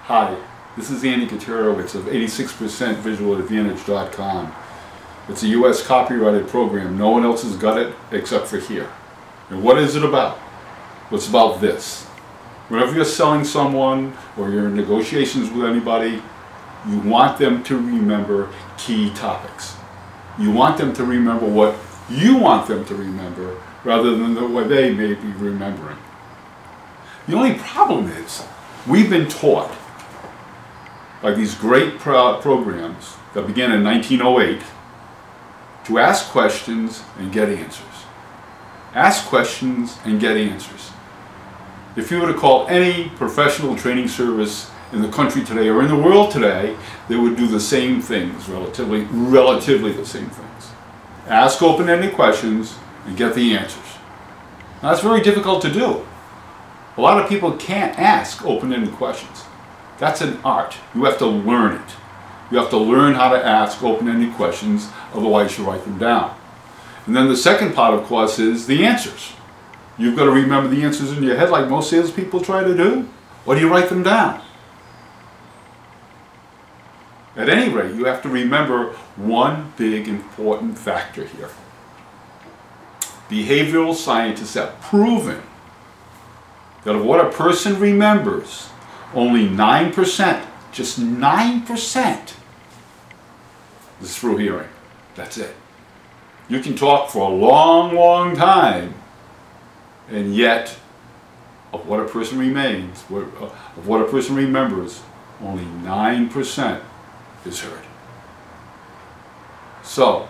Hi, this is Andy Katerowitz of 86% Visual Advantage.com. It's a US copyrighted program. No one else has got it except for here. And what is it about? Well, it's about this. Whenever you're selling someone or you're in negotiations with anybody, you want them to remember key topics. You want them to remember what you want them to remember rather than what they may be remembering. The only problem is we've been taught by these great programs that began in 1908 to ask questions and get answers. Ask questions and get answers. If you were to call any professional training service in the country today or in the world today, they would do the same things, relatively the same things. Ask open-ended questions and get the answers. Now, that's very difficult to do. A lot of people can't ask open-ended questions. That's an art. You have to learn it. You have to learn how to ask open-ended questions, otherwise you write them down. And then the second part, of course, is the answers. You've got to remember the answers in your head like most salespeople try to do, or do you write them down? At any rate, you have to remember one big important factor here. Behavioral scientists have proven that of what a person remembers, only 9%, just 9%, is through hearing. That's it. You can talk for a long, long time, and yet, of what a person of what a person remembers, only 9% is heard. So,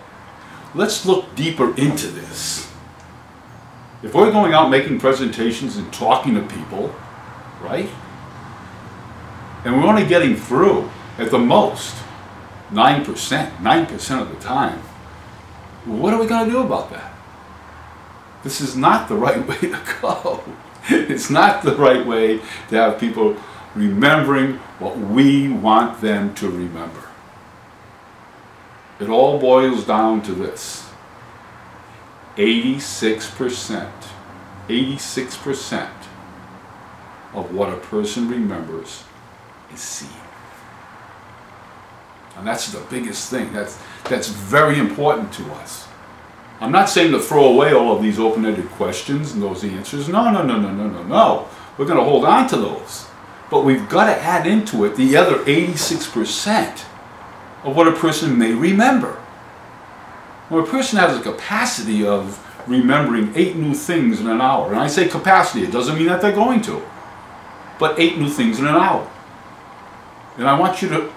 let's look deeper into this. If we're going out making presentations and talking to people, right? And we're only getting through, at the most, 9% of the time, what are we going to do about that? This is not the right way to go. It's not the right way to have people remembering what we want them to remember. It all boils down to this. 86% of what a person remembers is seen. And that's the biggest thing. That's very important to us. I'm not saying to throw away all of these open-ended questions and those answers. No. We're going to hold on to those. But we've got to add into it the other 86% of what a person may remember. Well, a person has a capacity of remembering 8 new things in an hour. And I say capacity, it doesn't mean that they're going to. But 8 new things in an hour. And I want you to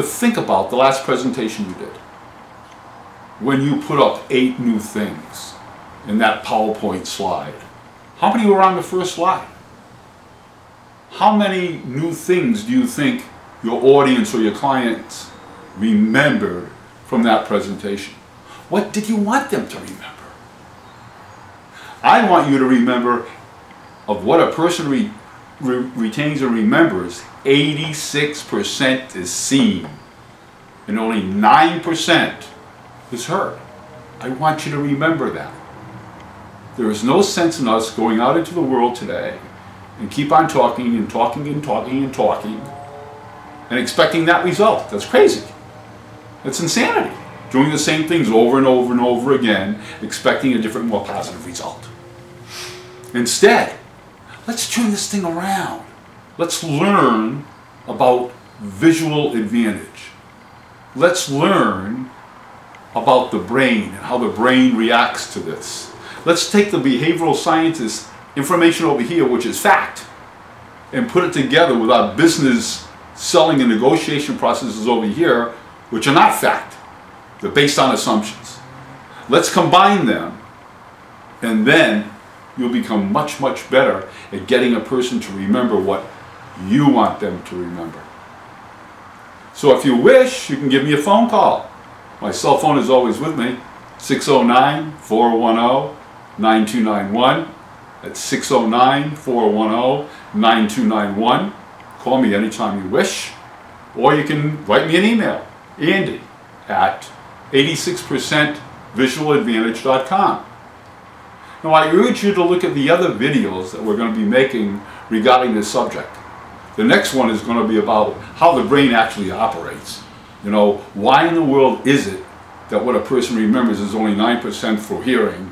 think about the last presentation you did. When you put up 8 new things in that PowerPoint slide. How many were on the first slide? How many new things do you think your audience or your clients remembered from that presentation? What did you want them to remember? I want you to remember of what a person retains and remembers, 86% is seen and only 9% is heard. I want you to remember that. There is no sense in us going out into the world today and keep on talking and talking and talking and talking and expecting that result. That's crazy. That's insanity. Doing the same things over and over and over again, expecting a different, more positive result. Instead, let's turn this thing around. Let's learn about visual advantage. Let's learn about the brain and how the brain reacts to this. Let's take the behavioral scientist information over here, which is fact, and put it together with our business selling and negotiation processes over here, which are not fact. They're based on assumptions. Let's combine them, and then you'll become much, much better at getting a person to remember what you want them to remember. So if you wish, you can give me a phone call. My cell phone is always with me, 609-410-9291. That's 609-410-9291. Call me anytime you wish, or you can write me an email, Andy at 86percentvisualadvantage.com. Now I urge you to look at the other videos that we're going to be making regarding this subject. The next one is going to be about how the brain actually operates. You know, why in the world is it that what a person remembers is only 9% for hearing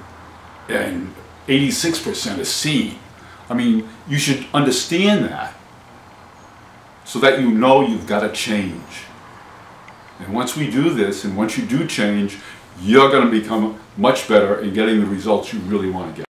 and 86% is seeing? I mean, you should understand that so that you know you've got to change. And once we do this, and once you do change, you're going to become much better in getting the results you really want to get.